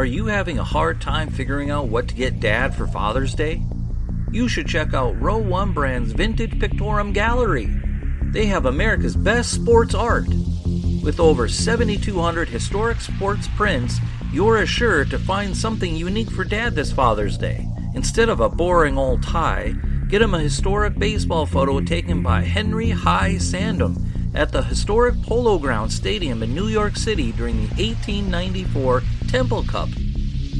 Are you having a hard time figuring out what to get Dad for Father's Day? You should check out Row 1 Brand's Vintage Pictorum Gallery. They have America's best sports art. With over 7,200 historic sports prints, you're assured to find something unique for Dad this Father's Day. Instead of a boring old tie, get him a historic baseball photo taken by Henry High Sandham at the historic Polo Grounds Stadium in New York City during the 1894 Temple Cup.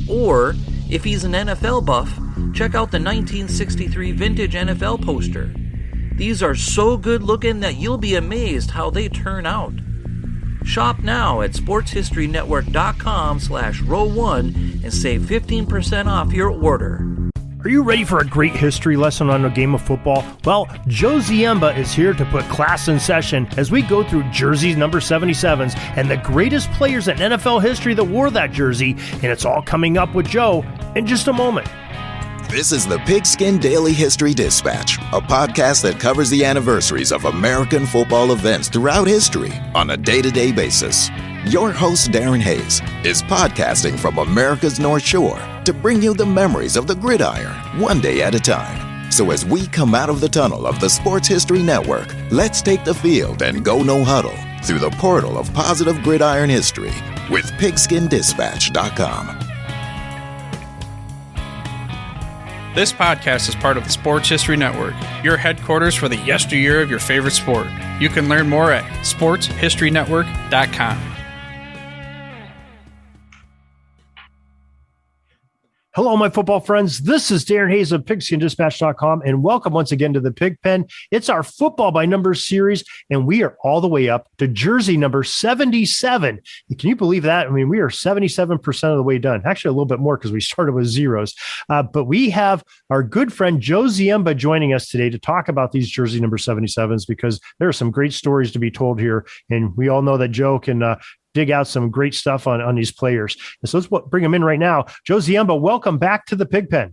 Or, if he's an NFL buff, check out the 1963 vintage NFL poster. These are so good looking that you'll be amazed how they turn out. Shop now at sportshistorynetwork.com/row1 and save 15% off your order. Are you ready for a great history lesson on a game of football? Well, Joe Ziemba is here to put class in session as we go through jerseys number 77s and the greatest players in NFL history that wore that jersey, and it's all coming up with Joe in just a moment. This is the Pigskin Daily History Dispatch, a podcast that covers the anniversaries of American football events throughout history on a day-to-day basis. Your host, Darren Hayes, is podcasting from America's North Shore to bring you the memories of the gridiron, one day at a time. So as we come out of the tunnel of the Sports History Network, let's take the field and go no huddle through the portal of positive gridiron history with pigskindispatch.com. This podcast is part of the Sports History Network, your headquarters for the yesteryear of your favorite sport. You can learn more at sportshistorynetwork.com. Hello, my football friends. This is Darren Hayes of pigskindispatch.com, and welcome once again to the Pig Pen. It's our Football by Numbers series, and we are all the way up to jersey number 77. Can you believe that? I mean, we are 77% of the way done. Actually, a little bit more because we started with zeros. But we have our good friend Joe Ziemba joining us today to talk about these jersey number 77s because there are some great stories to be told here, and we all know that Joe can dig out some great stuff on these players. And so let's bring them in right now. Joe Ziemba, welcome back to the Pig Pen.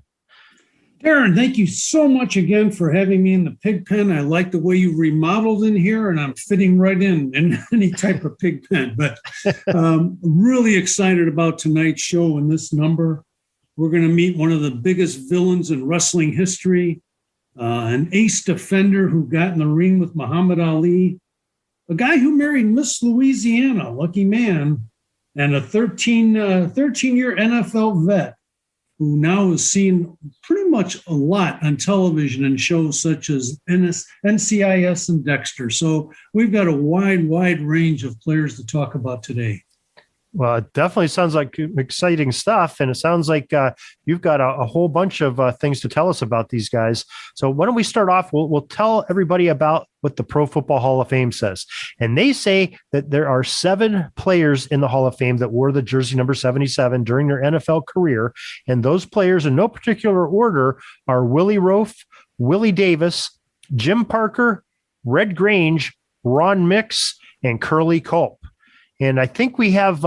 Darren, thank you so much again for having me in the Pig Pen. I like the way you remodeled in here, and I'm fitting right in any type of pig pen. But really excited about tonight's show and this number. We're going to meet one of the biggest villains in wrestling history, an ace defender who got in the ring with Muhammad Ali, a guy who married Miss Louisiana, lucky man, and a 13-year NFL vet who now is seen pretty much a lot on television in shows such as NCIS and Dexter. So we've got a wide range of players to talk about today. Well, it definitely sounds like exciting stuff, and it sounds like you've got a whole bunch of things to tell us about these guys. So why don't we start off? We'll tell everybody about what the Pro Football Hall of Fame says. And they say that there are 7 players in the Hall of Fame that wore the jersey number 77 during their NFL career, and those players in no particular order are Willie Ruff, Willie Davis, Jim Parker, Red Grange, Ron Mix, and Curly Culp. And I think we have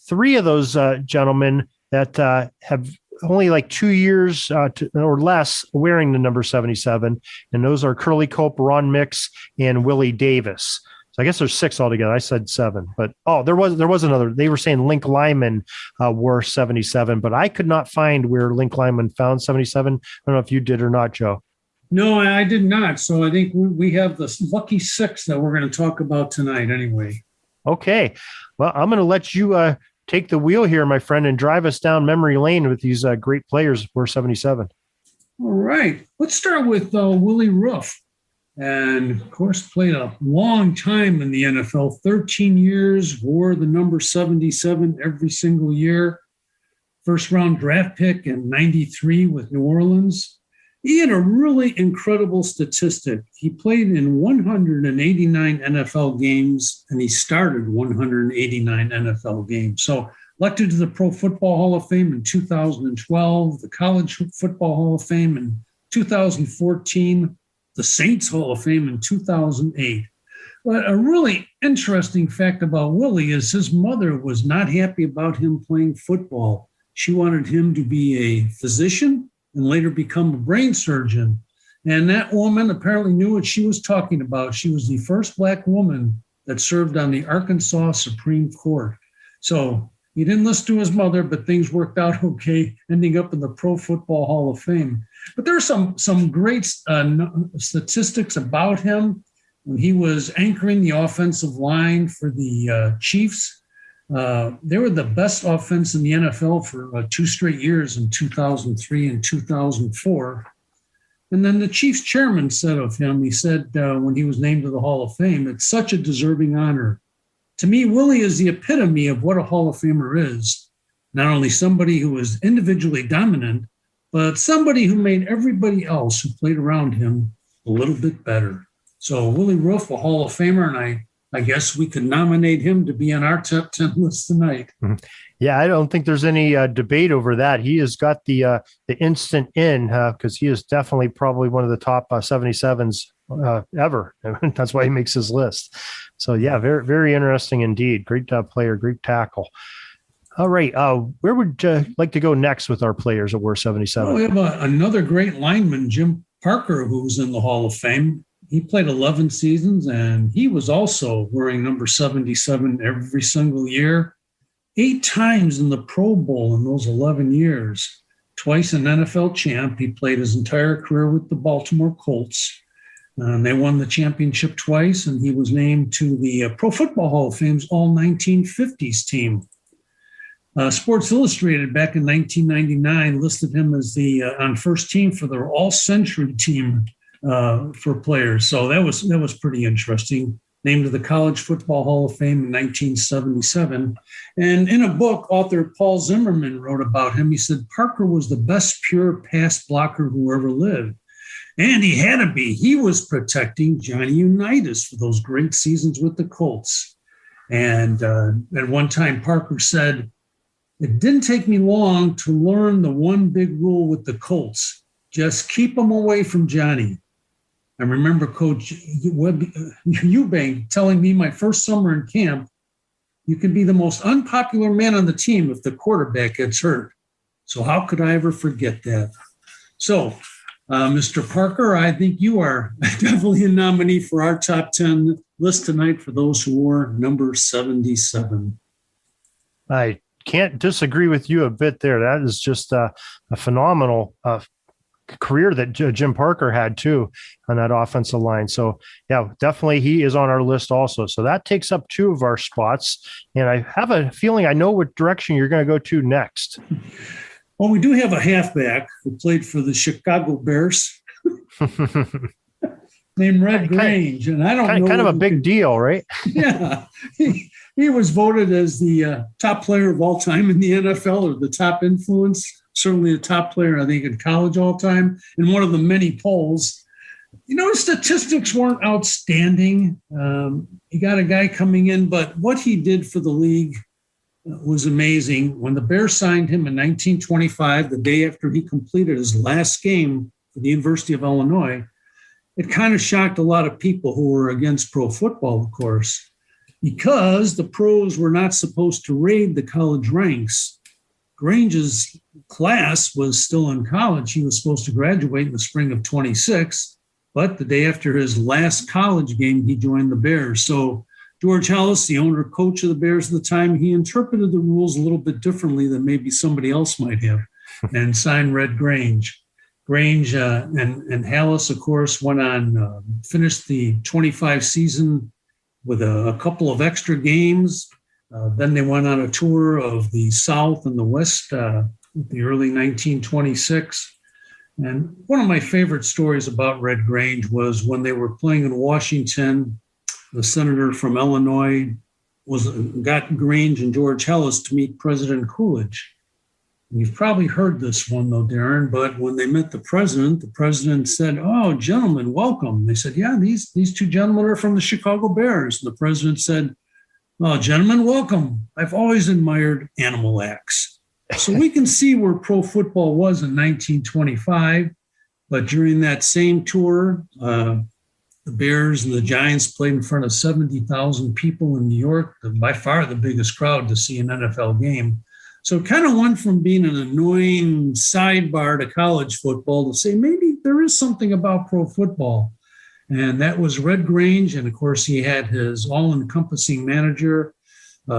3 of those gentlemen that have only like 2 years or less wearing the number 77. And those are Curly Culp, Ron Mix, and Willie Davis. So I guess there's 6 altogether. I said 7, but there was another. They were saying Link Lyman wore 77, but I could not find where Link Lyman found 77. I don't know if you did or not, Joe. No, I did not. So I think we have the lucky 6 that we're going to talk about tonight anyway. Okay. Well, I'm going to let you take the wheel here, my friend, and drive us down memory lane with these great players for 77. All right. Let's start with Willie Ruff. And, of course, played a long time in the NFL, 13 years, wore the number 77 every single year. First-round draft pick in 93 with New Orleans. He had a really incredible statistic. He played in 189 NFL games, and he started 189 NFL games. So elected to the Pro Football Hall of Fame in 2012, the College Football Hall of Fame in 2014, the Saints Hall of Fame in 2008. But a really interesting fact about Willie is his mother was not happy about him playing football. She wanted him to be a physician and later become a brain surgeon. And that woman apparently knew what she was talking about. She was the first Black woman that served on the Arkansas Supreme Court. So He didn't listen to his mother, but things worked out okay, ending up in the Pro Football Hall of Fame. But there are some great statistics about him. When he was anchoring the offensive line for the Chiefs, they were the best offense in the NFL for 2 straight years in 2003 and 2004. And then the Chiefs chairman said of him, he said when he was named to the Hall of Fame, it's such a deserving honor. To me, Willie is the epitome of what a Hall of Famer is. Not only somebody who was individually dominant, but somebody who made everybody else who played around him a little bit better. So Willie Ruff, a Hall of Famer, and I guess we could nominate him to be on our top 10 list tonight. Yeah, I don't think there's any debate over that. He has got the instant in because he is definitely probably one of the top 77s ever. That's why he makes his list. So, yeah, very, very interesting indeed. Great player, great tackle. All right. Where would you like to go next with our players that were 77? Well, we have another great lineman, Jim Parker, who's in the Hall of Fame. He played 11 seasons, and he was also wearing number 77 every single year. 8 times in the Pro Bowl in those 11 years. Twice an NFL champ. He played his entire career with the Baltimore Colts. They won the championship twice, and he was named to the Pro Football Hall of Fame's All-1950s team. Sports Illustrated back in 1999 listed him as the on first team for their All-Century team for players. So that was pretty interesting. Named to the College Football Hall of Fame in 1977. And in a book, author Paul Zimmerman wrote about him. He said, Parker was the best pure pass blocker who ever lived. And he had to be. He was protecting Johnny Unitas for those great seasons with the Colts. And at one time, Parker said, it didn't take me long to learn the one big rule with the Colts. Just keep them away from Johnny. I remember Coach Eubank telling me my first summer in camp, you can be the most unpopular man on the team if the quarterback gets hurt. So how could I ever forget that? So, Mr. Parker, I think you are definitely a nominee for our top 10 list tonight for those who wore number 77. I can't disagree with you a bit there. That is just a phenomenal career that Jim Parker had too on that offensive line. So yeah, definitely he is on our list also. So that takes up 2 of our spots. And I have a feeling I know what direction you're going to go to next. Well, we do have a halfback who played for the Chicago Bears named Red Grange. And I don't know. Kind of a big deal, right? Yeah. He was voted as the top player of all time in the NFL, or the top influence. Certainly a top player, I think, in college all time, in one of the many polls. You know, his statistics weren't outstanding. He got a guy coming in, but what he did for the league was amazing. When the Bears signed him in 1925, the day after he completed his last game for the University of Illinois, it kind of shocked a lot of people who were against pro football, of course, because the pros were not supposed to raid the college ranks. Grange's class was still in college. He was supposed to graduate in the spring of 26, but the day after his last college game, he joined the Bears. So George Halas, the owner coach of the Bears at the time, he interpreted the rules a little bit differently than maybe somebody else might have and signed Red Grange. Grange and Halas, of course, went on, finished the 25 season with a couple of extra games. Then they went on a tour of the South and the West the early 1926. And one of my favorite stories about Red Grange was when they were playing in Washington, the senator from Illinois got Grange and George Halas to meet President Coolidge. And you've probably heard this one, though, Darren, but when they met the president said, oh, gentlemen, welcome. They said, yeah, these 2 gentlemen are from the Chicago Bears. And the president said, oh, gentlemen, welcome. I've always admired animal acts. So we can see where pro football was in 1925. But during that same tour, the Bears and the Giants played in front of 70,000 people in New York, by far the biggest crowd to see an NFL game. So it kind of went from being an annoying sidebar to college football to say maybe there is something about pro football. And that was Red Grange. And, of course, he had his all-encompassing manager,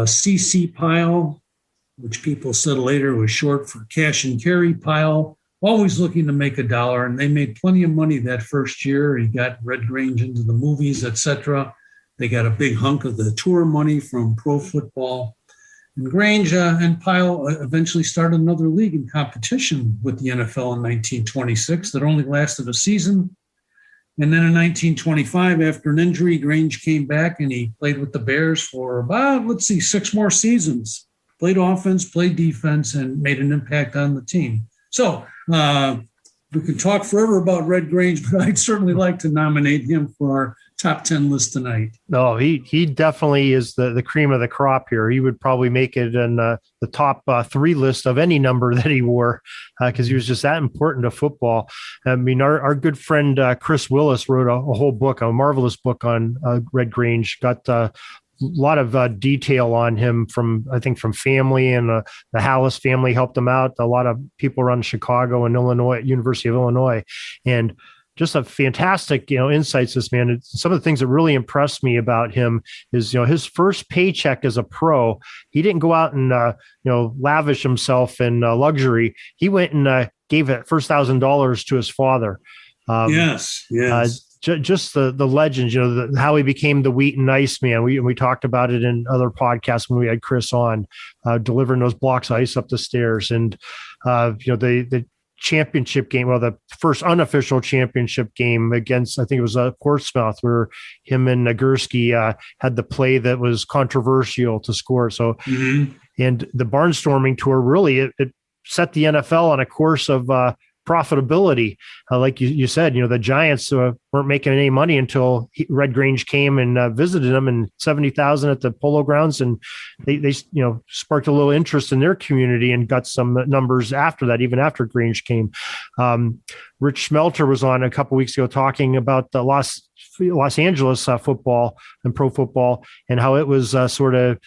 C.C. Pyle. which people said later was short for cash and carry pile, always looking to make a dollar. And they made plenty of money that first year. He got Red Grange into the movies, etc. They got a big hunk of the tour money from pro football. And Grange and Pyle eventually started another league in competition with the NFL in 1926 that only lasted a season. And then in 1925, after an injury, Grange came back and he played with the Bears for about, 6 more seasons. Played offense, played defense, and made an impact on the team. So we can talk forever about Red Grange, but I'd certainly like to nominate him for our top 10 list tonight. No, he definitely is the cream of the crop here. He would probably make it in the top 3 list of any number that he wore because he was just that important to football. I mean, our good friend Chris Willis wrote a whole book, a marvelous book on Red Grange, got a lot of detail on him from family, and the Hallis family helped him out. A lot of people around Chicago and Illinois, University of Illinois, and just a fantastic, insights. This man, some of the things that really impressed me about him is, his first paycheck as a pro, he didn't go out and, lavish himself in luxury. He went and gave it first $1,000 to his father. Yes. Just the legends, how he became the Wheaton Iceman. We talked about it in other podcasts when we had Chris on, delivering those blocks of ice up the stairs. And, the championship game, the first unofficial championship game against, I think it was Portsmouth, where him and Nagurski had the play that was controversial to score. So, and the barnstorming tour, really, it set the NFL on a course of profitability. Like you said, the Giants weren't making any money until Red Grange came and visited them, and 70,000 at the Polo Grounds, and they sparked a little interest in their community and got some numbers after that, even after Grange came. Rich Schmelter was on a couple weeks ago talking about the Los Angeles football and pro football, and how it was sort of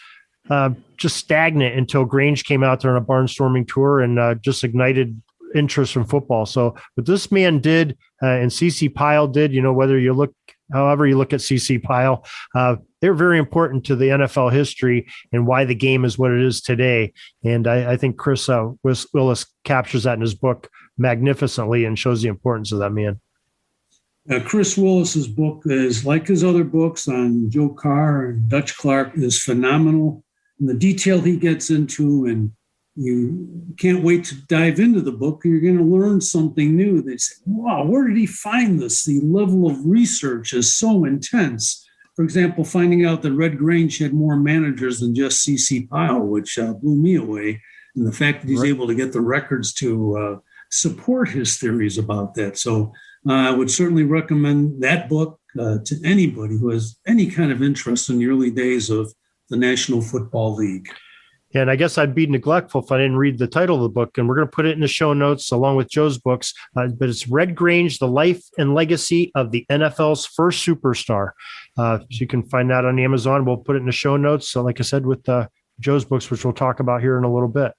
just stagnant until Grange came out there on a barnstorming tour and just ignited interest from football. So what this man did and CC Pyle did, however you look at CC Pyle, they're very important to the NFL history and why the game is what it is today. And I think Chris Willis captures that in his book magnificently and shows the importance of that man. Chris Willis's book is, like his other books on Joe Carr and Dutch Clark, is phenomenal. And the detail he gets into, and you can't wait to dive into the book. You're going to learn something new. They say, wow, where did he find this? The level of research is so intense. For example, finding out that Red Grange had more managers than just C.C. Pyle, which blew me away. And the fact that he's able to get the records to support his theories about that. So I would certainly recommend that book to anybody who has any kind of interest in the early days of the National Football League. And I guess I'd be neglectful if I didn't read the title of the book, and we're going to put it in the show notes along with Joe's books. But it's Red Grange, The Life and Legacy of the NFL's First Superstar. So you can find that on Amazon. We'll put it in the show notes. So like I said, with Joe's books, which we'll talk about here in a little bit.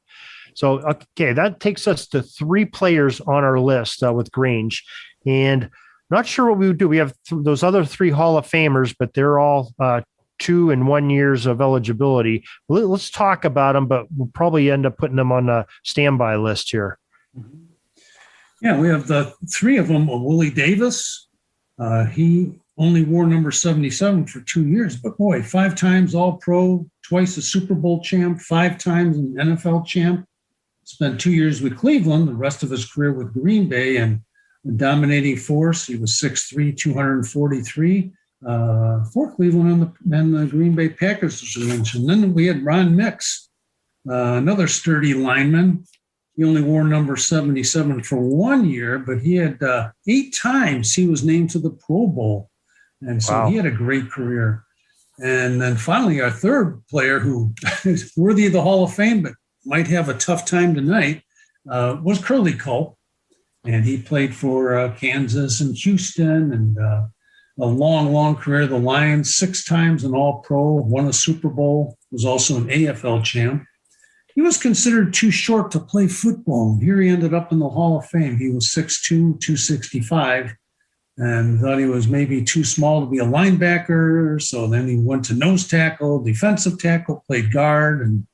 So, okay, that takes us to 3 players on our list with Grange. And not sure what we would do. We have those other 3 Hall of Famers, but they're all 2 and 1 years of eligibility. Let's talk about them, but we'll probably end up putting them on a standby list here. Yeah, we have the 3 of them. Willie Davis. He only wore number 77 for 2 years, but boy, 5 times All-Pro, twice a Super Bowl champ, 5 times an NFL champ. Spent 2 years with Cleveland, the rest of his career with Green Bay, and a dominating force. He was 6'3", 243. For Cleveland and the Green Bay Packers, as you mentioned. Then we had Ron Mix, another sturdy lineman. He only wore number 77 for 1 year, but he had 8 times he was named to the Pro Bowl. And so He had a great career. And then finally, our third player who is worthy of the Hall of Fame, but might have a tough time tonight, was Curly Culp. And he played for Kansas and Houston, and a long career. The Lions, 6 times an All-Pro, won a Super Bowl, was also an AFL champ. He was considered too short to play football. Here he ended up in the Hall of Fame. He was 6'2", 265, and thought he was maybe too small to be a linebacker. So then he went to nose tackle, defensive tackle, played guard, and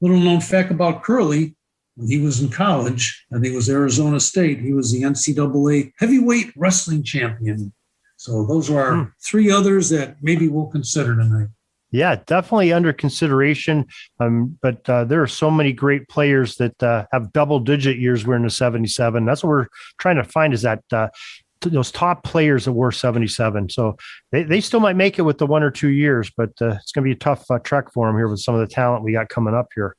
Little known fact about Curly, when he was in college, I think it was Arizona State, he was the NCAA heavyweight wrestling champion. So those are our three others that maybe we'll consider tonight. Yeah, definitely under consideration. But there are so many great players that have double-digit years wearing the 77. That's what we're trying to find, is that those top players that wore 77. So they still might make it with the 1 or 2 years, but it's going to be a tough trek for them here with some of the talent we got coming up here.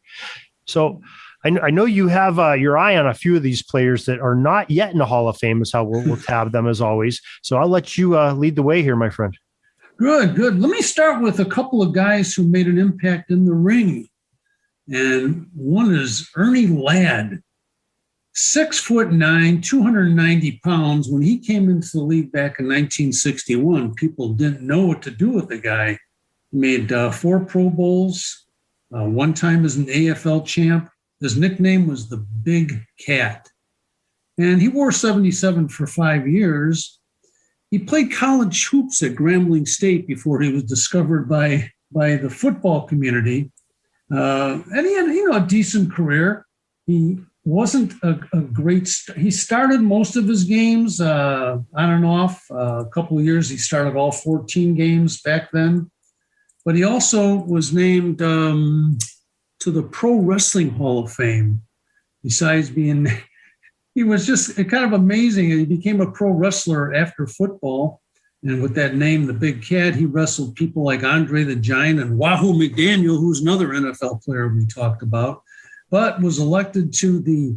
So I know you have your eye on a few of these players that are not yet in the Hall of Fame, is how we'll tab them as always. So I'll let you lead the way here, my friend. Good. Let me start with a couple of guys who made an impact in the ring. And one is Ernie Ladd, 6'9", 290 pounds. When he came into the league back in 1961, people didn't know what to do with the guy. He made 4 Pro Bowls, one time as an AFL champ. His nickname was the Big Cat. And he wore 77 for 5 years. He played college hoops at Grambling State before he was discovered by the football community. And he had, a decent career. He wasn't a great he started most of his games on and off. A couple of years he started all 14 games back then. But he also was named to the Pro Wrestling Hall of Fame. Besides being... He was just kind of amazing. He became a pro wrestler after football. And with that name, the Big Cat, he wrestled people like Andre the Giant and Wahoo McDaniel, who's another NFL player we talked about, but was elected to the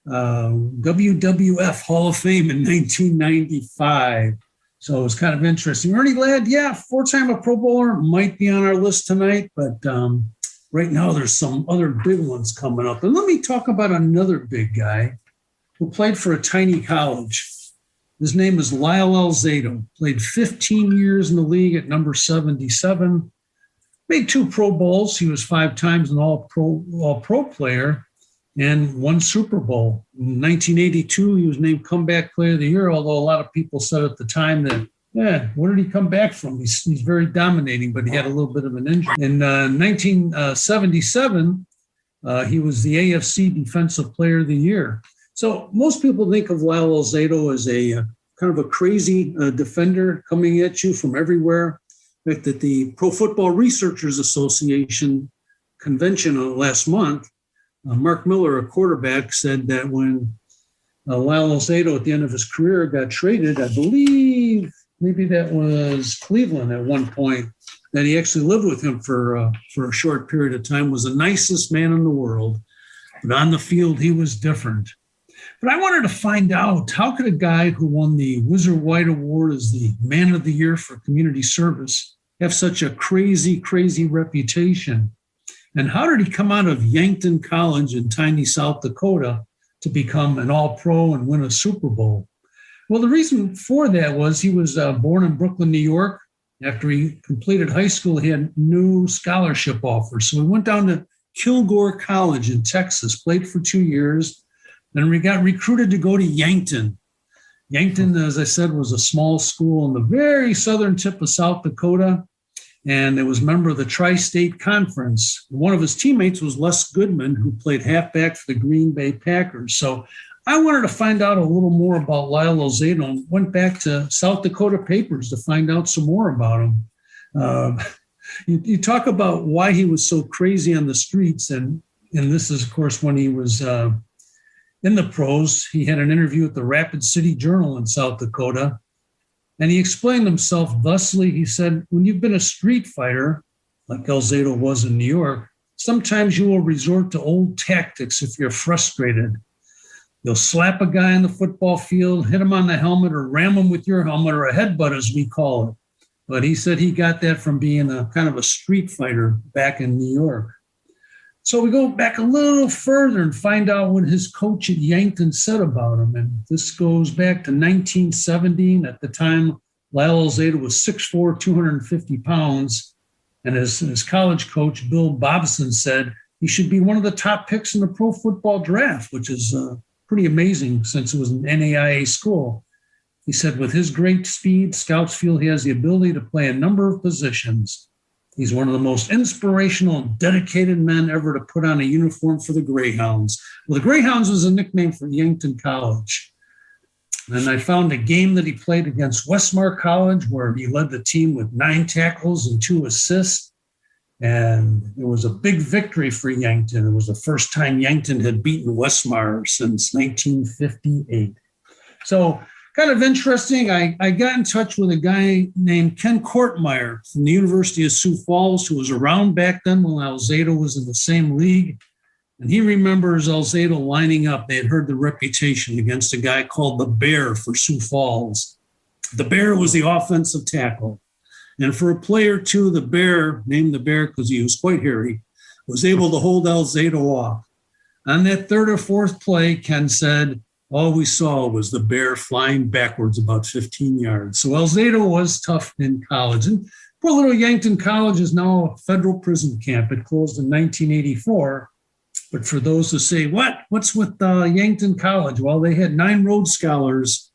WWF Hall of Fame in 1995. So it was kind of interesting. Ernie Ladd, 4-time a Pro Bowler, might be on our list tonight, but right now there's some other big ones coming up. And let me talk about another big guy who played for a tiny college. His name is Lyle Alzado. Played 15 years in the league at number 77. Made 2 Pro Bowls. He was 5 times an all-pro player and 1 Super Bowl. In 1982, he was named Comeback Player of the Year, although a lot of people said at the time that, where did he come back from? He's very dominating, but he had a little bit of an injury. In 1977, he was the AFC Defensive Player of the Year. So most people think of Lyle Alzado as a kind of a crazy defender coming at you from everywhere. In fact, at the Pro Football Researchers Association convention last month, Mark Miller, a quarterback, said that when Lyle Alzado at the end of his career got traded, I believe maybe that was Cleveland at one point, that he actually lived with him for a short period of time, was the nicest man in the world. But on the field, he was different. But I wanted to find out, how could a guy who won the Whizzer White Award as the Man of the Year for community service have such a crazy, crazy reputation? And how did he come out of Yankton College in tiny South Dakota to become an All-Pro and win a Super Bowl? Well, the reason for that was he was born in Brooklyn, New York. After he completed high school, he had new scholarship offers. So he went down to Kilgore College in Texas, played for 2 years. Then we got recruited to go to Yankton. Yankton, as I said, was a small school on the very southern tip of South Dakota, and it was a member of the Tri-State Conference. One of his teammates was Les Goodman, who played halfback for the Green Bay Packers. So I wanted to find out a little more about Lyle Lozado and went back to South Dakota papers to find out some more about him. You talk about why he was so crazy on the streets, and this is, of course, when he was in the pros. He had an interview with the Rapid City Journal in South Dakota, and he explained himself thusly. He said, when you've been a street fighter, like Alzado was in New York, sometimes you will resort to old tactics if you're frustrated. You'll slap a guy on the football field, hit him on the helmet, or ram him with your helmet, or a headbutt, as we call it. But he said he got that from being a kind of a street fighter back in New York. So we go back a little further and find out what his coach at Yankton said about him. And this goes back to 1970. At the time, Lyle Alzado was 6'4", 250 pounds. And his college coach, Bill Bobson, said he should be one of the top picks in the pro football draft, which is pretty amazing since it was an NAIA school. He said, with his great speed, scouts feel he has the ability to play a number of positions. He's one of the most inspirational and dedicated men ever to put on a uniform for the Greyhounds. Well, the Greyhounds was a nickname for Yankton College. And I found a game that he played against Westmar College where he led the team with 9 tackles and 2 assists. And it was a big victory for Yankton. It was the first time Yankton had beaten Westmar since 1958. So kind of interesting. I got in touch with a guy named Ken Kortmeyer from the University of Sioux Falls, who was around back then when Alzado was in the same league. And he remembers Alzado lining up. They had heard the reputation against a guy called the Bear for Sioux Falls. The Bear was the offensive tackle. And for a play or two, the Bear, named the Bear because he was quite hairy, was able to hold Alzado off. On that 3rd or 4th play, Ken said, all we saw was the Bear flying backwards about 15 yards. So Alzado was tough in college. And poor little Yankton College is now a federal prison camp. It closed in 1984. But for those who say, what's with Yankton College? Well, they had 9 Rhodes Scholars,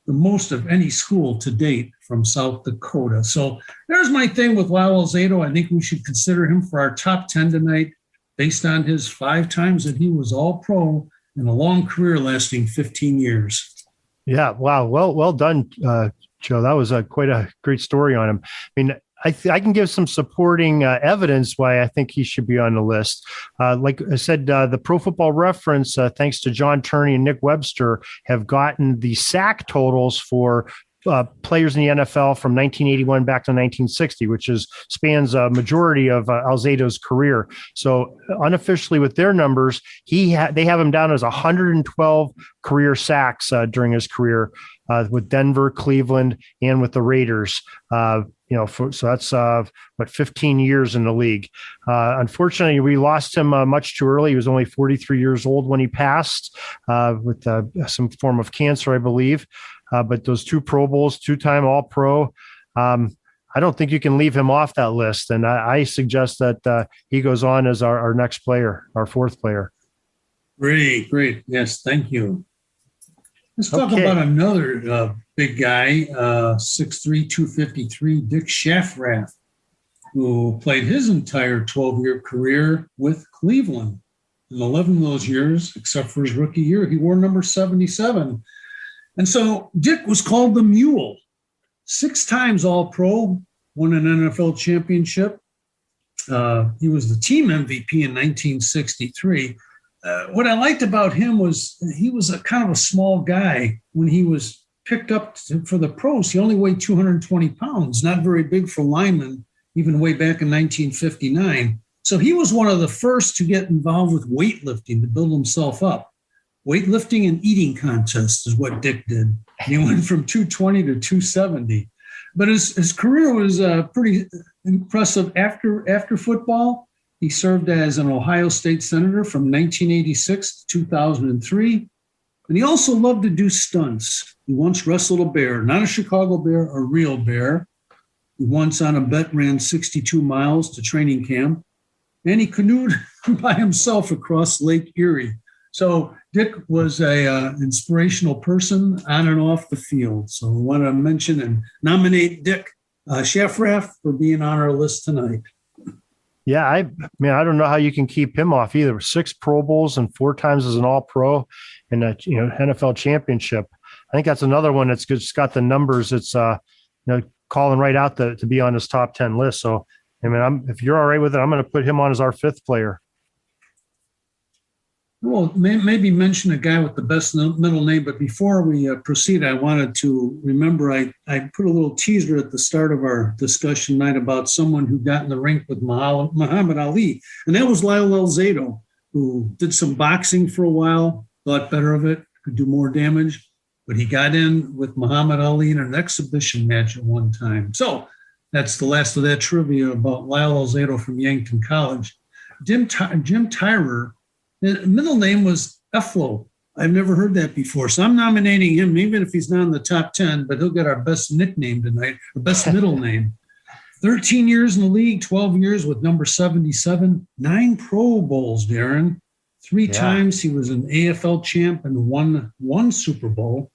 the most of any school to date from South Dakota. So there's my thing with Lyle Alzado. I think we should consider him for our top 10 tonight based on his 5 times that he was All-Pro and a long career lasting 15 years. Yeah. Wow. Well done, Joe. That was quite a great story on him. I mean, I can give some supporting evidence why I think he should be on the list. Like I said, the Pro Football Reference, thanks to John Turney and Nick Webster, have gotten the sack totals for players in the NFL from 1981 back to 1960, which spans a majority of Alzado's career. So unofficially with their numbers, they have him down as 112 career sacks during his career with Denver, Cleveland, and with the Raiders. So that's 15 years in the league. Unfortunately, we lost him much too early. He was only 43 years old when he passed with some form of cancer, I believe. But those 2 Pro Bowls, 2-time All-Pro, I don't think you can leave him off that list. And I suggest that he goes on as our next player, our 4th player. Great. Yes, thank you. Let's talk about another big guy, 6'3", 253, Dick Shafrath, who played his entire 12-year career with Cleveland. In 11 of those years, except for his rookie year, he wore number 77. And so Dick was called the Mule. 6 times All-Pro, won an NFL championship. He was the team MVP in 1963. What I liked about him was he was a kind of a small guy. When he was picked up for the pros, he only weighed 220 pounds, not very big for linemen, even way back in 1959. So he was one of the first to get involved with weightlifting to build himself up. Weightlifting and eating contests is what Dick did. He went from 220 to 270. But his career was pretty impressive after football. He served as an Ohio State Senator from 1986 to 2003. And he also loved to do stunts. He once wrestled a bear, not a Chicago bear, a real bear. He once on a bet ran 62 miles to training camp. And he canoed by himself across Lake Erie. So Dick was a inspirational person on and off the field. So we want to mention and nominate Dick Shafrath for being on our list tonight. Yeah, I don't know how you can keep him off either. 6 Pro Bowls and 4 times as an All-Pro and a NFL championship. I think that's another one that's just got the numbers. It's calling right out to be on his top 10 list. So if you're all right with it, I'm going to put him on as our 5th player. Well, maybe mention a guy with the best middle name, but before we proceed, I wanted to remember I put a little teaser at the start of our discussion tonight about someone who got in the ring with Muhammad Ali, and that was Lyle Alzado, who did some boxing for a while, thought better of it, could do more damage, but he got in with Muhammad Ali in an exhibition match at one time. So that's the last of that trivia about Lyle Alzado from Yankton College. Jim Tyrer. His middle name was Eflo. I've never heard that before. So I'm nominating him, even if he's not in the top 10, but he'll get our best nickname tonight, or best middle name. 13 years in the league, 12 years with number 77, 9 Pro Bowls, Darren. 3 times he was an AFL champ and won 1 Super Bowl.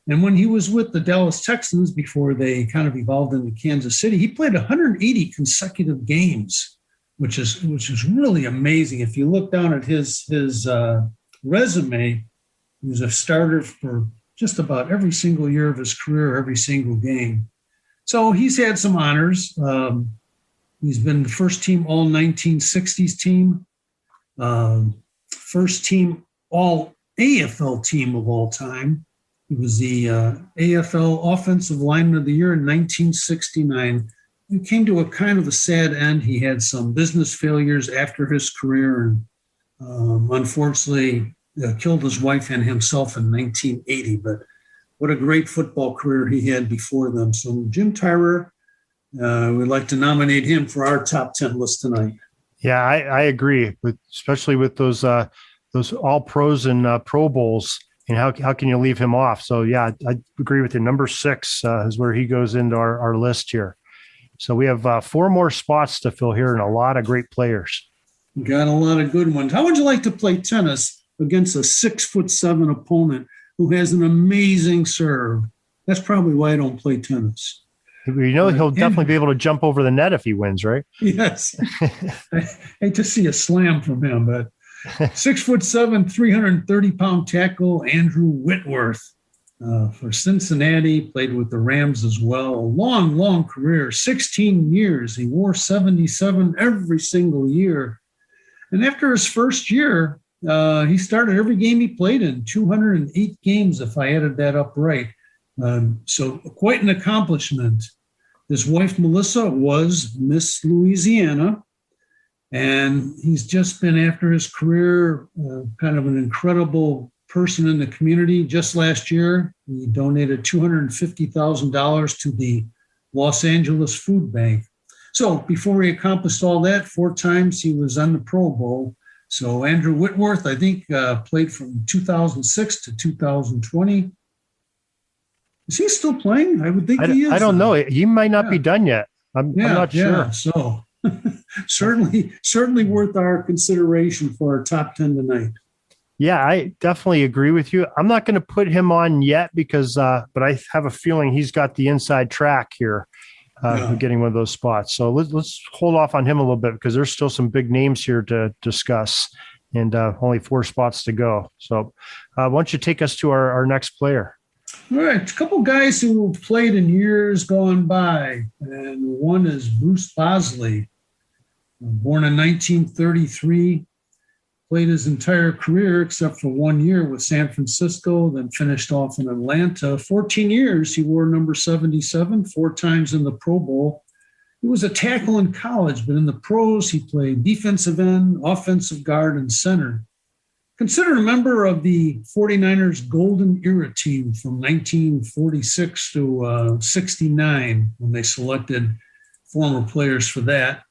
And when he was with the Dallas Texans before they kind of evolved into Kansas City, he played 180 consecutive games, which is really amazing. If you look down at his resume, he was a starter for just about every single year of his career, every single game. So he's had some honors. He's been the first team all 1960s team, first team all AFL team of all time. He was the AFL Offensive Lineman of the Year in 1969. He came to a kind of a sad end. He had some business failures after his career and unfortunately killed his wife and himself in 1980. But what a great football career he had before them. So Jim Tyrer, we'd like to nominate him for our top 10 list tonight. Yeah, I agree, especially with those all pros and Pro Bowls. And how can you leave him off? So, yeah, I agree with you. Number 6 is where he goes into our list here. So we have 4 more spots to fill here and a lot of great players. Got a lot of good ones. How would you like to play tennis against a 6'7" opponent who has an amazing serve? That's probably why I don't play tennis. He'll definitely be able to jump over the net if he wins, right? Yes. I hate to see a slam from him, but 6'7", 330-pound tackle Andrew Whitworth for Cincinnati, played with the Rams as well. A long, long career, 16 years. He wore 77 every single year. And after his first year, he started every game he played in, 208 games, if I added that up right. So quite an accomplishment. His wife, Melissa, was Miss Louisiana. And he's just been, after his career, kind of an incredible person in the community. Just last year, he donated $250,000 to the Los Angeles Food Bank. So before he accomplished all that, 4 times he was on the Pro Bowl. So Andrew Whitworth, I think, played from 2006 to 2020. Is he still playing? I would think he is. I don't know. He might not be done yet. I'm not sure. Yeah, so certainly worth our consideration for our top 10 tonight. Yeah, I definitely agree with you. I'm not going to put him on yet because, but I have a feeling he's got the inside track here, getting one of those spots. So let's hold off on him a little bit because there's still some big names here to discuss, and only 4 spots to go. So why don't you take us to our next player? All right, a couple guys who played in years gone by, and one is Bruce Fosley, born in 1933, played his entire career except for 1 year with San Francisco, then finished off in Atlanta. 14 years, he wore number 77, 4 times in the Pro Bowl. He was a tackle in college, but in the pros, he played defensive end, offensive guard, and center. Considered a member of the 49ers Golden Era team from 1946 to 69 when they selected former players for that.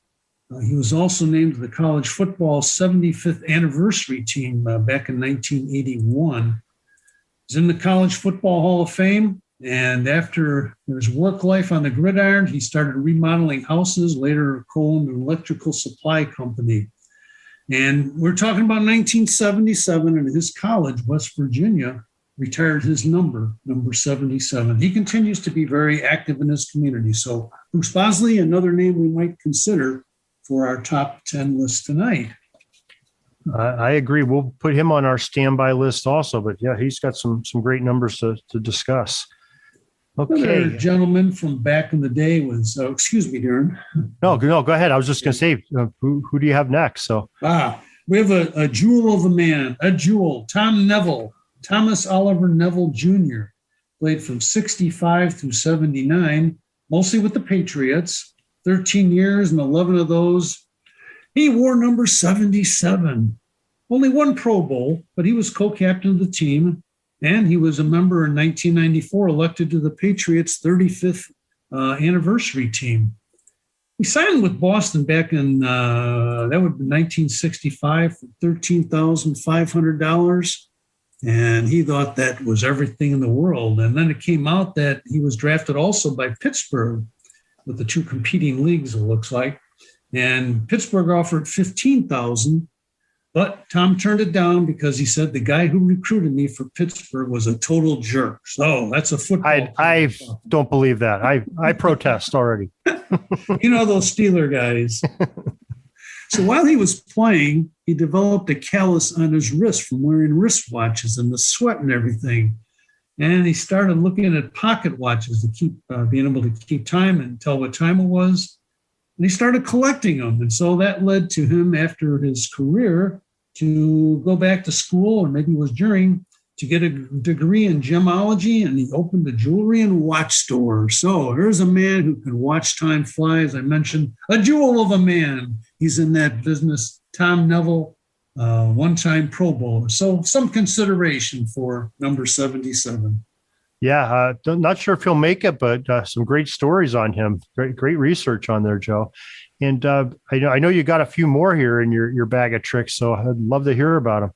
He was also named to the college football 75th anniversary team back in 1981. He's in the College Football Hall of Fame, and after his work life on the gridiron, he started remodeling houses, later co-owned an electrical supply company. And we're talking about 1977, and his college, West Virginia, retired his number 77. He continues to be very active in his community. So Bruce Fosley, another name we might consider for our top 10 list tonight. I agree. We'll put him on our standby list also, but yeah, he's got some great numbers to discuss. Okay. Another gentleman from back in the day was, excuse me, Darren. No, go ahead. I was just going to say, who do you have next? So we have a jewel of a man, Tom Neville, Thomas Oliver Neville Jr., played from 65 through 79, mostly with the Patriots, 13 years, and 11 of those, he wore number 77. Only 1 Pro Bowl, but he was co-captain of the team. And he was a member in 1994, elected to the Patriots' 35th anniversary team. He signed with Boston back in, that would be 1965, for $13,500. And he thought that was everything in the world. And then it came out that he was drafted also by Pittsburgh with the 2 competing leagues, it looks like. And Pittsburgh offered $15,000. But Tom turned it down because he said the guy who recruited me for Pittsburgh was a total jerk. So that's a football. I don't believe that. I protest already. You know, those Steeler guys. So while he was playing, he developed a callus on his wrist from wearing wristwatches and the sweat and everything. And he started looking at pocket watches to keep being able to keep time and tell what time it was. And he started collecting them. And so that led to him, after his career, to go back to school, or maybe it was during, to get a degree in gemology. And he opened a jewelry and watch store. So here's a man who can watch time fly. As I mentioned, a jewel of a man. He's in that business. Tom Neville, one-time Pro Bowler. So some consideration for number 77. Yeah, not sure if he'll make it, but some great stories on him. Great research on there, Joe. And I know you got a few more here in your bag of tricks, so I'd love to hear about them.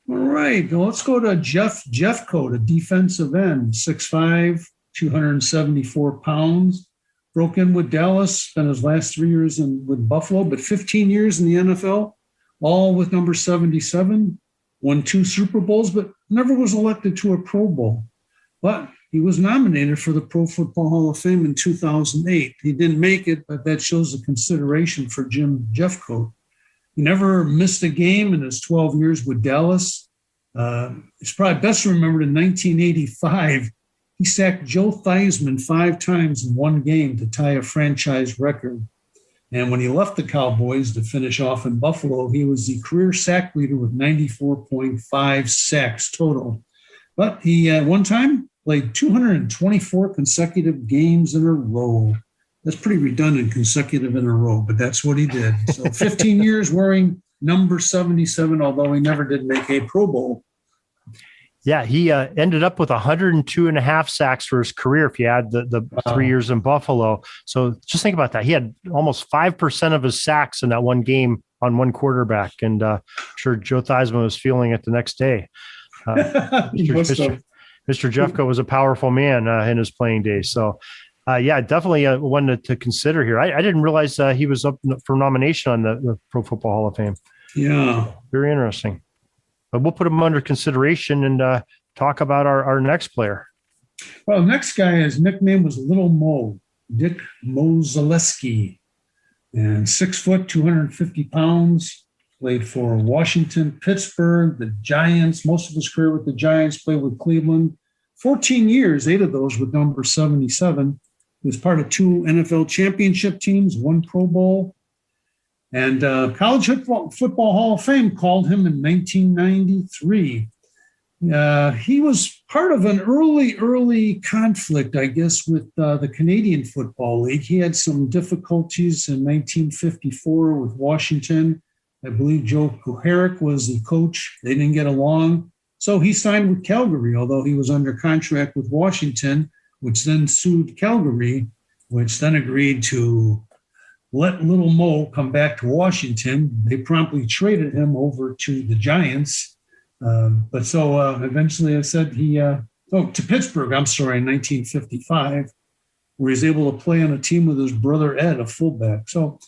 All right, well, let's go to Jeffco, the defensive end, 6'5", 274 pounds. Broke in with Dallas, spent his last 3 years with Buffalo, but 15 years in the NFL, all with number 77. Won 2 Super Bowls, but never was elected to a Pro Bowl. But he was nominated for the Pro Football Hall of Fame in 2008. He didn't make it, but that shows the consideration for Jim Jeffco. He never missed a game in his 12 years with Dallas. It's probably best remembered in 1985. He sacked Joe Theismann 5 times in one game to tie a franchise record. And when he left the Cowboys to finish off in Buffalo, he was the career sack leader with 94.5 sacks total. But he, at one time, played 224 consecutive games in a row. That's pretty redundant, consecutive in a row, but that's what he did. So 15 years wearing number 77, although he never did make a Pro Bowl. Yeah, he ended up with 102 and a half sacks for his career if you add the 3 years in Buffalo. So just think about that. He had almost 5% of his sacks in that one game on one quarterback. And I'm sure Joe Theismann was feeling it the next day. Mr. Jeffco was a powerful man in his playing days. So, definitely one to consider here. I didn't realize he was up for nomination on the Pro Football Hall of Fame. Yeah. Very interesting. But we'll put him under consideration and talk about our next player. Well, next guy, his nickname was Little Mo, Dick Mozileski. And 6 foot, 250 pounds. Played for Washington, Pittsburgh, the Giants, most of his career with the Giants, played with Cleveland. 14 years, 8 of those with number 77. He was part of 2 NFL championship teams, 1 Pro Bowl. And College Football Hall of Fame called him in 1993. He was part of an early conflict, I guess, with the Canadian Football League. He had some difficulties in 1954 with Washington. I believe Joe Kuharich was the coach. They didn't get along. So he signed with Calgary, although he was under contract with Washington, which then sued Calgary, which then agreed to let Little Mo come back to Washington. They promptly traded him over to the Giants. Eventually I said to Pittsburgh, in 1955, where he's able to play on a team with his brother Ed, a fullback. So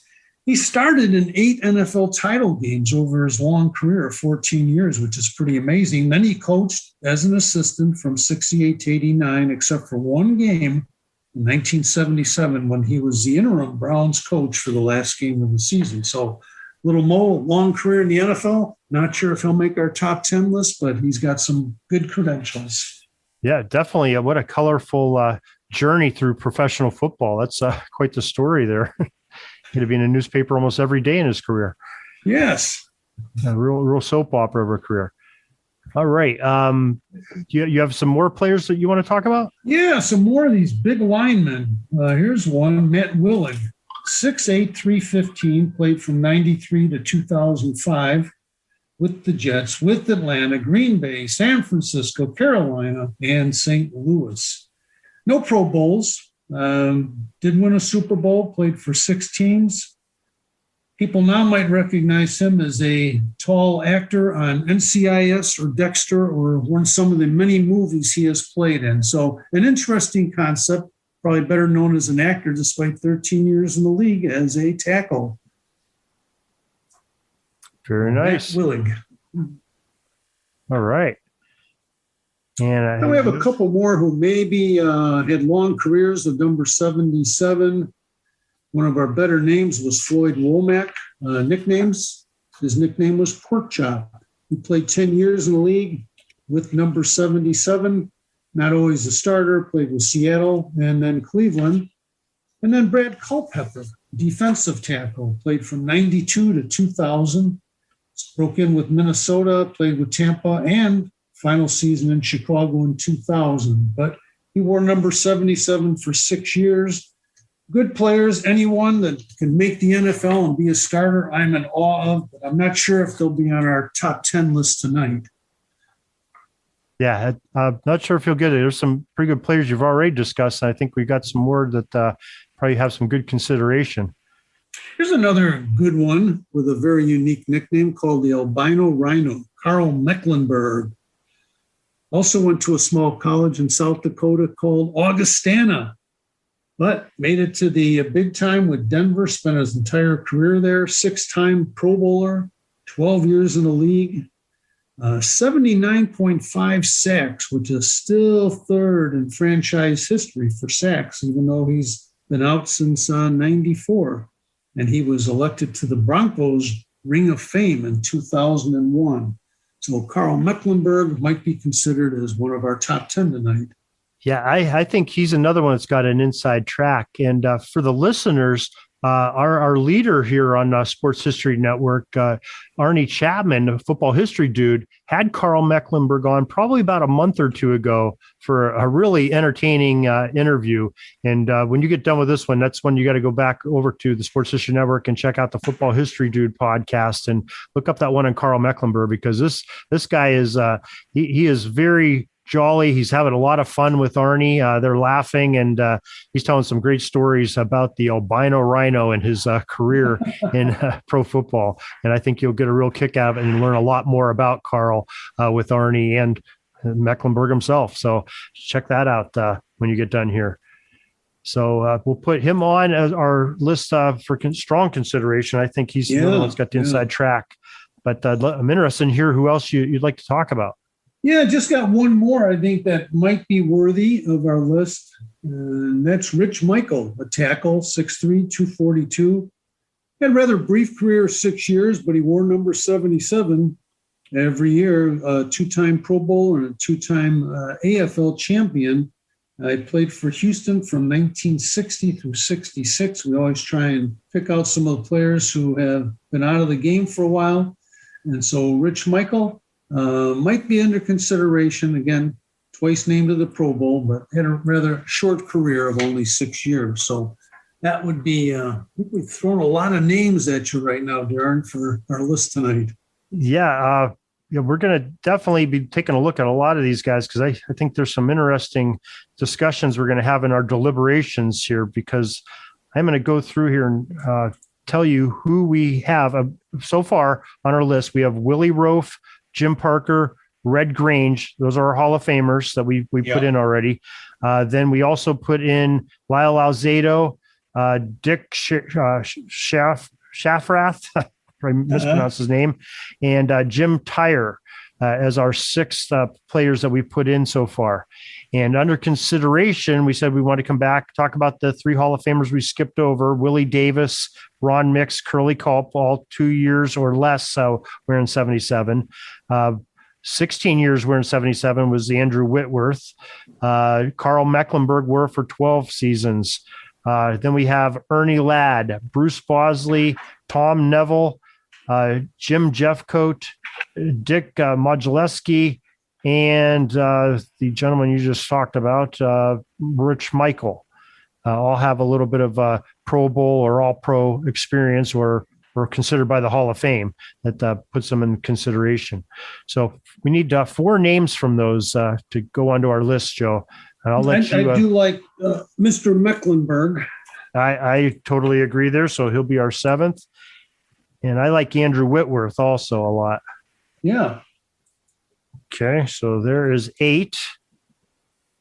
he started in 8 NFL title games over his long career of 14 years, which is pretty amazing. Then he coached as an assistant from 68 to 89, except for one game in 1977 when he was the interim Browns coach for the last game of the season. So Little Mo, long career in the NFL. Not sure if he'll make our top 10 list, but he's got some good credentials. Yeah, definitely. What a colorful journey through professional football. That's quite the story there. He'd have been in a newspaper almost every day in his career. Yes. A real soap opera of a career. All right. You have some more players that you want to talk about? Yeah, some more of these big linemen. Here's one, Matt Willig, 6'8", 315, played from 93 to 2005 with the Jets, with Atlanta, Green Bay, San Francisco, Carolina, and St. Louis. No Pro Bowls. Did win a Super Bowl, played for 6 teams. People now might recognize him as a tall actor on NCIS or Dexter or some of the many movies he has played in. So an interesting concept, probably better known as an actor despite 13 years in the league as a tackle. Very nice. Matt Willig. All right. And we have a couple more who maybe had long careers of number 77. One of our better names was Floyd Womack. Nicknames. His nickname was Pork Chop. He played 10 years in the league with number 77. Not always a starter, played with Seattle and then Cleveland. And then Brad Culpepper, defensive tackle, played from 92 to 2000. Broke in with Minnesota, played with Tampa, and final season in Chicago in 2000. But he wore number 77 for 6 years. Good players, anyone that can make the NFL and be a starter, I'm in awe of, but I'm not sure if they'll be on our top 10 list tonight. Yeah, I'm not sure if you'll get it. There's some pretty good players you've already discussed, and I think we got some more that probably have some good consideration. Here's another good one with a very unique nickname called the Albino Rhino, Karl Mecklenburg. Also went to a small college in South Dakota called Augustana, but made it to the big time with Denver, spent his entire career there, 6-time Pro Bowler, 12 years in the league, 79.5 sacks, which is still third in franchise history for sacks, even though he's been out since 94. And he was elected to the Broncos Ring of Fame in 2001. So Karl Mecklenburg might be considered as one of our top 10 tonight. Yeah, I think he's another one that's got an inside track. And for the listeners, our leader here on Sports History Network, Arnie Chapman, a football history dude, had Karl Mecklenburg on probably about a month or two ago for a really entertaining interview. And when you get done with this one, that's when you got to go back over to the Sports History Network and check out the Football History Dude podcast and look up that one on Karl Mecklenburg, because this guy is he is very jolly. He's having a lot of fun with Arnie. They're laughing, and he's telling some great stories about the albino rhino and his career in pro football. And I think you'll get a real kick out of it and learn a lot more about Karl with Arnie and Mecklenburg himself. So check that out when you get done here. So we'll put him on as our list for strong consideration. I think he's the one that's got the inside track. But I'm interested in here who else you'd like to talk about. Yeah, just got one more, I think, that might be worthy of our list. And that's Rich Michael, a tackle, 6'3", 242. Had a rather brief career, 6 years, but he wore number 77 every year, a 2-time Pro Bowl and a 2-time AFL champion. I played for Houston from 1960 through 66. We always try and pick out some of the players who have been out of the game for a while. And so Rich Michael might be under consideration. Again, twice named to the Pro Bowl, but had a rather short career of only 6 years. So that would be, I think we've thrown a lot of names at you right now, Darren, for our list tonight. Yeah, we're going to definitely be taking a look at a lot of these guys, because I think there's some interesting discussions we're going to have in our deliberations here, because I'm going to go through here and tell you who we have so far on our list. We have Willie Ruff, Jim Parker, Red Grange. Those are our Hall of Famers that we put in already. Then we also put in Lyle Alzado, Dick Shafrath, I mispronounced his name, and Jim Tyre as our 6 players that we put in so far. And under consideration, we said we want to come back, talk about the 3 Hall of Famers we skipped over: Willie Davis, Ron Mix, Curly Culp, all 2 years or less. So we're in 77. 16 years we're in 77 was the Andrew Whitworth. Karl Mecklenburg were for 12 seasons. Then we have Ernie Ladd, Bruce Fosley, Tom Neville, Jim Jeffco, Dick Mozileski, and the gentleman you just talked about, Rich Michael. All have a little bit of Pro Bowl or All-Pro experience, or considered by the Hall of Fame that puts them in consideration. So we need 4 names from those to go onto our list, Joe. And I'll let you. I do like Mr. Mecklenburg. I totally agree there. So he'll be our 7th. And I like Andrew Whitworth also a lot. Yeah. Okay, so there is 8.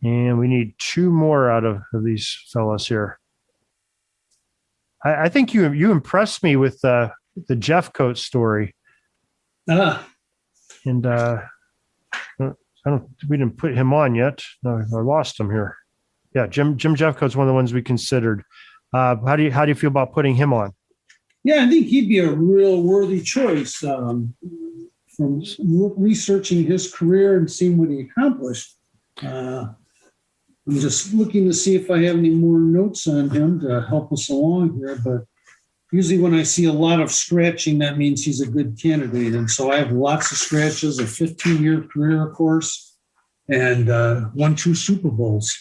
And we need 2 more out of these fellas here. I think you impressed me with the Jeffco story. And we didn't put him on yet. No, I lost him here. Yeah, Jim Jeffco is one of the ones we considered. How do you feel about putting him on? Yeah, I think he'd be a real worthy choice. From researching his career and seeing what he accomplished. I'm just looking to see if I have any more notes on him to help us along here. But usually when I see a lot of scratching, that means he's a good candidate. And so I have lots of scratches, a 15-year career, of course, and won 2 Super Bowls.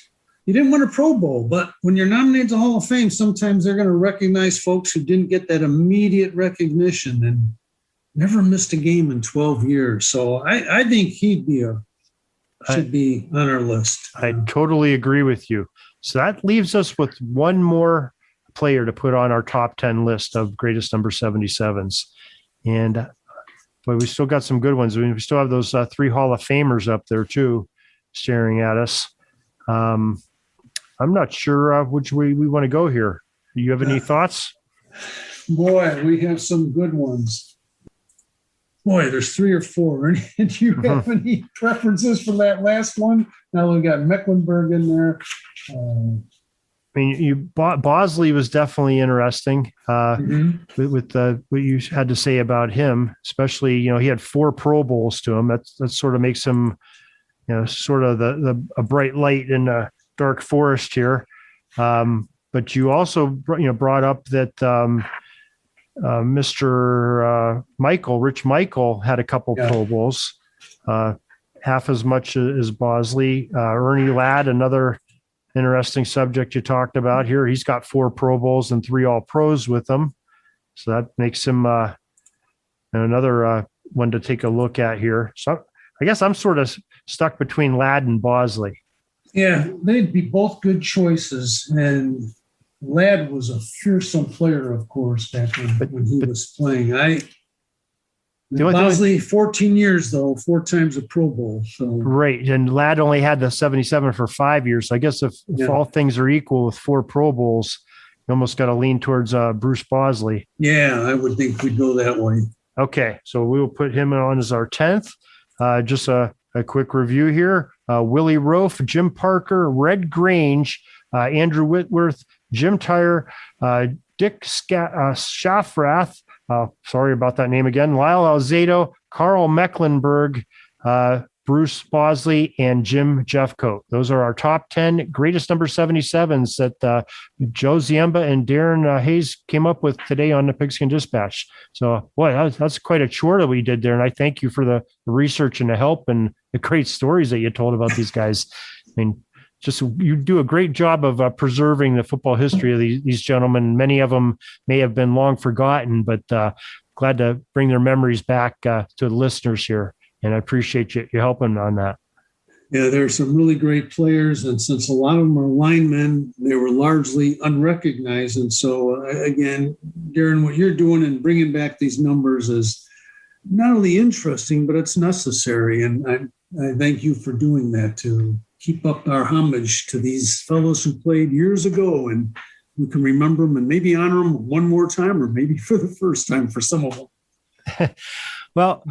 He didn't win a Pro Bowl, but when you're nominated to Hall of Fame, sometimes they're going to recognize folks who didn't get that immediate recognition and never missed a game in 12 years. So I think should be on our list. I totally agree with you. So that leaves us with one more player to put on our top 10 list of greatest number 77s. And boy, we still got some good ones. We still have those 3 Hall of Famers up there too, staring at us. I'm not sure which way we want to go here. Do you have any thoughts? Boy, we have some good ones. Boy, there's 3 or 4. And do you have any preferences for that last one? Now we got Mecklenburg in there. I mean, Bosley was definitely interesting with what you had to say about him, especially, he had 4 Pro Bowls to him. That sort of makes him, sort of a bright light in a dark forest here. But you also, brought up that Mr. Rich Michael had a couple Pro Bowls, half as much as Bosley. Ernie Ladd, another interesting subject you talked about here. He's got 4 Pro Bowls and 3 All-Pros with him. So that makes him another one to take a look at here. So I guess I'm sort of stuck between Ladd and Bosley. Yeah, they'd be both good choices. And Ladd was a fearsome player, of course, back when he was playing. Bosley, 14 years, though, 4 times a Pro Bowl. So. Right, and Ladd only had the 77 for 5 years. So I guess if all things are equal with 4 Pro Bowls, you almost got to lean towards Bruce Bosley. Yeah, I would think we'd go that way. Okay, so we will put him on as our 10th. Just a quick review here. Willie Ruff, Jim Parker, Red Grange, Andrew Whitworth, Jim Tyre, Dick Shafrath, sorry about that name again, Lyle Alzado, Karl Mecklenburg, Bruce Bosley, and Jim Jeffco. Those are our top 10 greatest number 77s that Joe Ziemba and Darren Hayes came up with today on the Pigskin Dispatch. So, boy, that's quite a chore that we did there, and I thank you for the research and the help and the great stories that you told about these guys. I mean, you do a great job of preserving the football history of these gentlemen. Many of them may have been long forgotten, but glad to bring their memories back to the listeners here. And I appreciate you helping on that. Yeah, there are some really great players. And since a lot of them are linemen, they were largely unrecognized. And so, again, Darren, what you're doing and bringing back these numbers is not only interesting, but it's necessary. And I thank you for doing that to keep up our homage to these fellows who played years ago. And we can remember them and maybe honor them one more time or maybe for the first time for some of them. Well,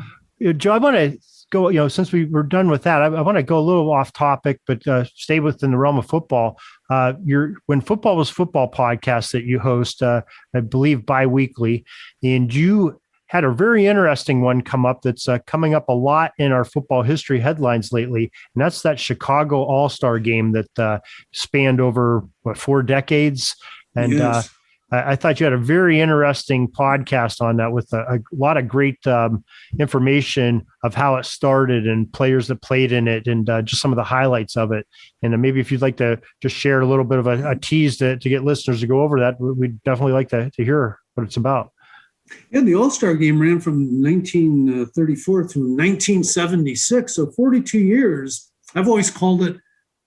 Joe, I want to go, since we were done with that, I want to go a little off topic, but stay within the realm of football. When Football Was Football podcast that you host, I believe bi-weekly, and you had a very interesting one come up that's coming up a lot in our football history headlines lately, and that's that Chicago All-Star game that spanned over, 4 decades? And yes. I thought you had a very interesting podcast on that with a lot of great information of how it started and players that played in it and just some of the highlights of it. And maybe if you'd like to just share a little bit of a tease to get listeners to go over that, we'd definitely like to hear what it's about. Yeah, the All-Star game ran from 1934 through 1976, so 42 years. I've always called it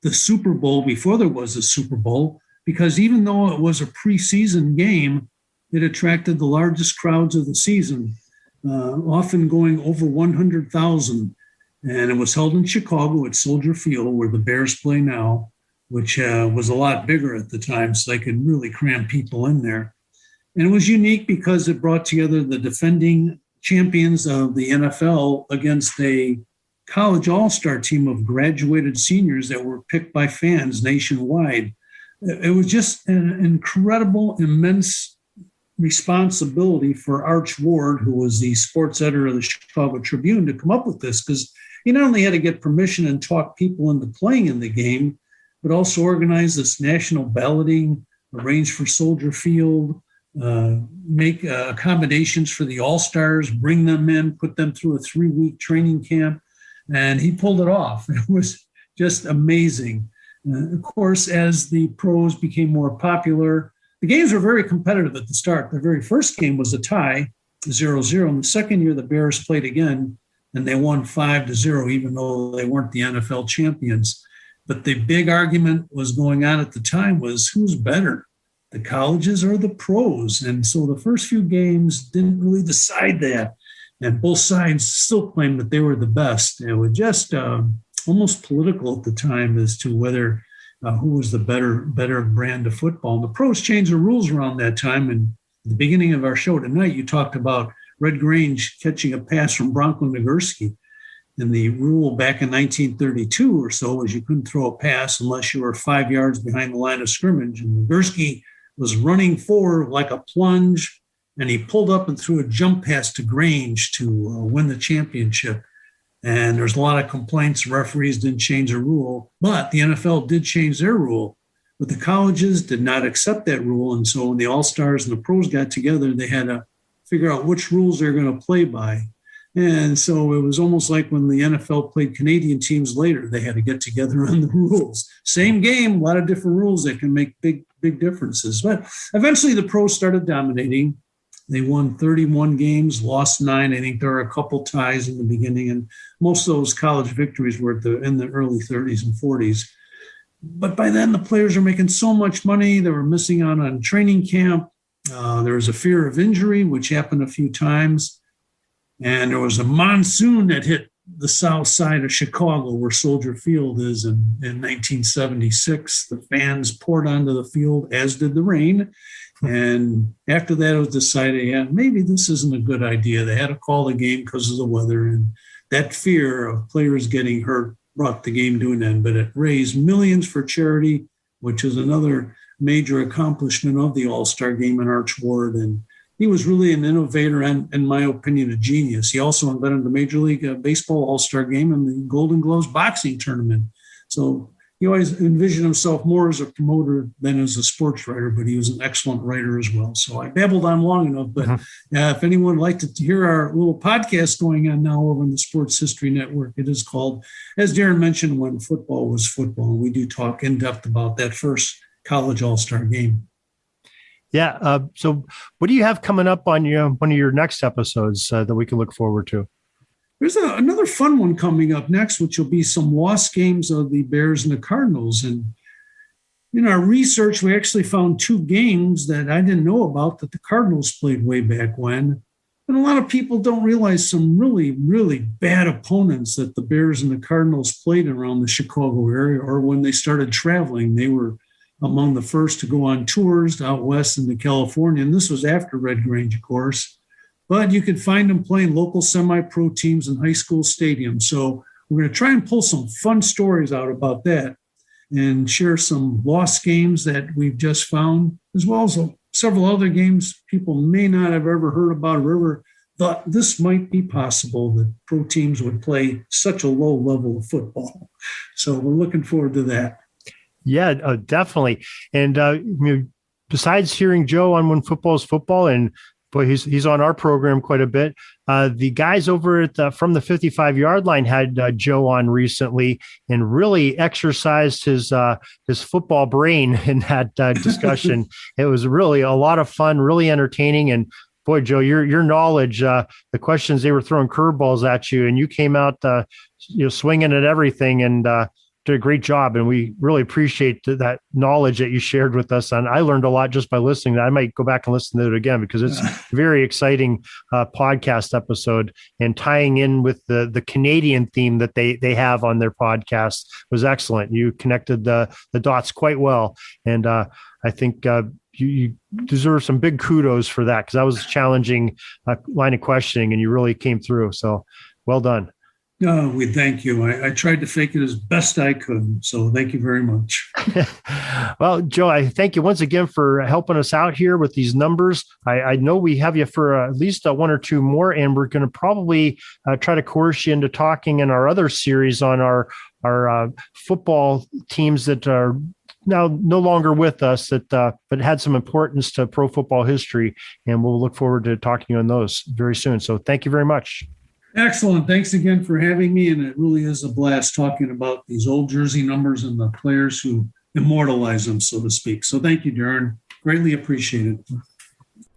the Super Bowl before there was a Super Bowl, because even though it was a preseason game, it attracted the largest crowds of the season, often going over 100,000. And it was held in Chicago at Soldier Field, where the Bears play now, which was a lot bigger at the time, so they could really cram people in there. And it was unique because it brought together the defending champions of the NFL against a college all-star team of graduated seniors that were picked by fans nationwide. It was just an incredible, immense responsibility for Arch Ward, who was the sports editor of the Chicago Tribune, to come up with this, because he not only had to get permission and talk people into playing in the game, but also organize this national balloting, arrange for Soldier Field, make accommodations for the All-Stars, bring them in, put them through a 3-week training camp, and he pulled it off. It was just amazing. Of course, as the pros became more popular, the games were very competitive at the start. The very first game was a tie, 0-0. And the second year, the Bears played again, and they won 5-0, even though they weren't the NFL champions. But the big argument was going on at the time was who's better, the colleges or the pros? And so the first few games didn't really decide that. And both sides still claimed that they were the best. It was just almost political at the time as to whether who was the better brand of football. And the pros changed the rules around that time. And at the beginning of our show tonight, you talked about Red Grange catching a pass from Bronco Nagurski. And the rule back in 1932 or so was you couldn't throw a pass unless you were 5 yards behind the line of scrimmage. And Nagurski was running forward like a plunge, and he pulled up and threw a jump pass to Grange to win the championship. And there's a lot of complaints. Referees didn't change the rule, but the NFL did change their rule. But the colleges did not accept that rule. And so when the All-Stars and the pros got together, they had to figure out which rules they're going to play by. And so it was almost like when the NFL played Canadian teams later, they had to get together on the rules. Same game, a lot of different rules that can make big differences. But eventually the pros started dominating. They won 31 games, lost 9. I think there were a couple ties in the beginning, and most of those college victories were in the early 30s and 40s. But by then, the players were making so much money. They were missing out on training camp. There was a fear of injury, which happened a few times. And there was a monsoon that hit the south side of Chicago, where Soldier Field is, in 1976. The fans poured onto the field, as did the rain. And after that, it was decided, yeah, maybe this isn't a good idea. They had to call the game because of the weather. And that fear of players getting hurt brought the game to an end. But it raised millions for charity, which is another major accomplishment of the All-Star game in Arch Ward. And he was really an innovator and, in my opinion, a genius. He also invented the Major League Baseball All-Star game and the Golden Gloves boxing tournament. So he always envisioned himself more as a promoter than as a sports writer, but he was an excellent writer as well. So I babbled on long enough, but if anyone would like to hear our little podcast going on now over on the Sports History Network, it is called, as Darren mentioned, When Football Was Football. We do talk in depth about that first college all-star game. Yeah. So what do you have coming up on one of your next episodes that we can look forward to? There's another fun one coming up next, which will be some lost games of the Bears and the Cardinals. And in our research, we actually found 2 games that I didn't know about that the Cardinals played way back when. And a lot of people don't realize some really, really bad opponents that the Bears and the Cardinals played around the Chicago area, or when they started traveling. They were among the first to go on tours out west into California. And this was after Red Grange, of course. But you could find them playing local semi-pro teams in high school stadiums. So we're going to try and pull some fun stories out about that and share some lost games that we've just found, as well as several other games people may not have ever heard about or ever thought this might be possible, that pro teams would play such a low level of football. So we're looking forward to that. Yeah, definitely. And besides hearing Joe on When Football is Football, and boy, he's on our program quite a bit. The guys over at From the 55-Yard Line had Joe on recently and really exercised his football brain in that discussion. It was really a lot of fun, really entertaining. And boy, Joe, your knowledge, the questions, they were throwing curveballs at you, and you came out swinging at everything and did a great job. And we really appreciate that knowledge that you shared with us. And I learned a lot just by listening. I might go back and listen to it again because it's a very exciting podcast episode, and tying in with the Canadian theme that they have on their podcast was excellent. You connected the dots quite well. And I think you deserve some big kudos for that, because that was a challenging line of questioning, and you really came through. So well done. No, we thank you. I tried to fake it as best I could. So thank you very much. Well, Joe, I thank you once again for helping us out here with these numbers. I know we have you for at least one or two more, and we're going to probably try to coerce you into talking in our other series on our football teams that are now no longer with us, but had some importance to pro football history. And we'll look forward to talking to you on those very soon. So thank you very much. Excellent. Thanks again for having me. And it really is a blast talking about these old jersey numbers and the players who immortalize them, so to speak. So thank you, Darren. Greatly appreciated.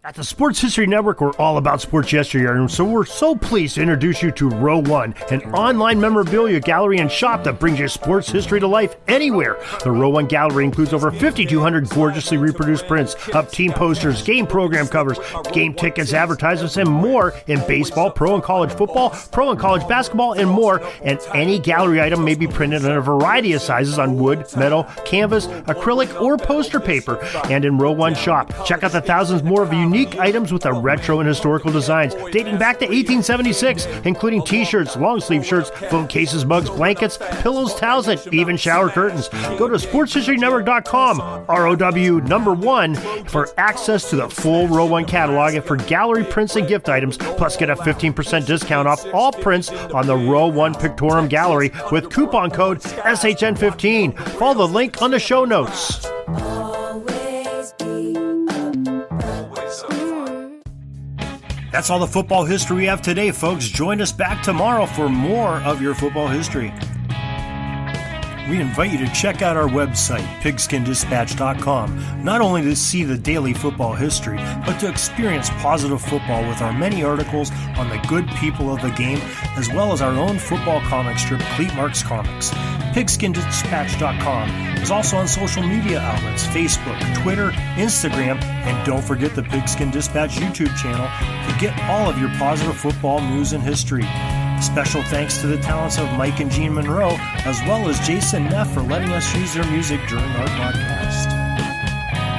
At the Sports History Network, we're all about sports yesteryear, and so we're so pleased to introduce you to Row One, an online memorabilia gallery and shop that brings your sports history to life anywhere. The Row One gallery includes over 5,200 gorgeously reproduced prints of team posters, game program covers, game tickets, advertisements, and more in baseball, pro and college football, pro and college basketball, and more. And any gallery item may be printed in a variety of sizes on wood, metal, canvas, acrylic, or poster paper. And in Row One shop, check out the thousands more of unique items with retro and historical designs dating back to 1876, including t-shirts, long sleeve shirts, phone cases, mugs, blankets, pillows, towels, and even shower curtains. Go to sportshistorynetwork.com, ROW1, for access to the full Row One catalog and for gallery prints and gift items. Plus, get a 15% discount off all prints on the Row One Pictorium Gallery with coupon code SHN15. Follow the link on the show notes. That's all the football history we have today, folks. Join us back tomorrow for more of your football history. We invite you to check out our website, pigskindispatch.com, not only to see the daily football history, but to experience positive football with our many articles on the good people of the game, as well as our own football comic strip, Cleat Marks Comics. Pigskindispatch.com is also on social media outlets, Facebook, Twitter, Instagram, and don't forget the Pigskin Dispatch YouTube channel to get all of your positive football news and history. Special thanks to the talents of Mike and Gene Monroe, as well as Jason Neff for letting us use their music during our podcast.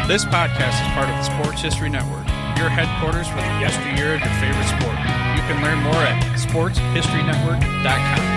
This podcast is part of the Sports History Network, your headquarters for the yesteryear of your favorite sport. You can learn more at sportshistorynetwork.com.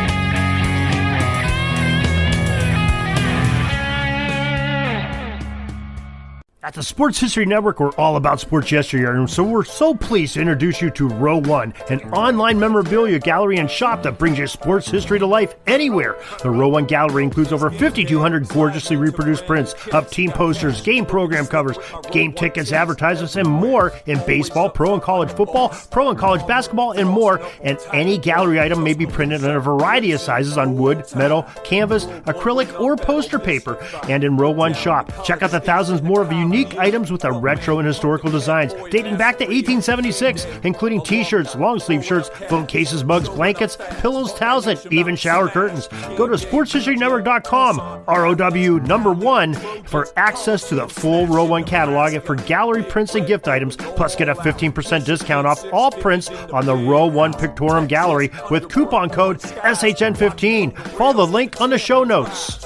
At the Sports History Network, we're all about sports yesteryear, and so we're so pleased to introduce you to Row One, an online memorabilia gallery and shop that brings your sports history to life anywhere. The Row One gallery includes over 5,200 gorgeously reproduced prints of team posters, game program covers, game tickets, advertisements, and more in baseball, pro and college football, pro and college basketball, and more. And any gallery item may be printed in a variety of sizes on wood, metal, canvas, acrylic, or poster paper. And in Row One shop, check out the thousands more of unique items with retro and historical designs dating back to 1876, including t-shirts, long sleeve shirts, phone cases, mugs, blankets, pillows, towels, and even shower curtains. Go to sportshistorynetwork.com, ROW1, for access to the full Row One catalog and for gallery prints and gift items. Plus, get a 15% discount off all prints on the Row One Pictorium Gallery with coupon code SHN15. Follow the link on the show notes.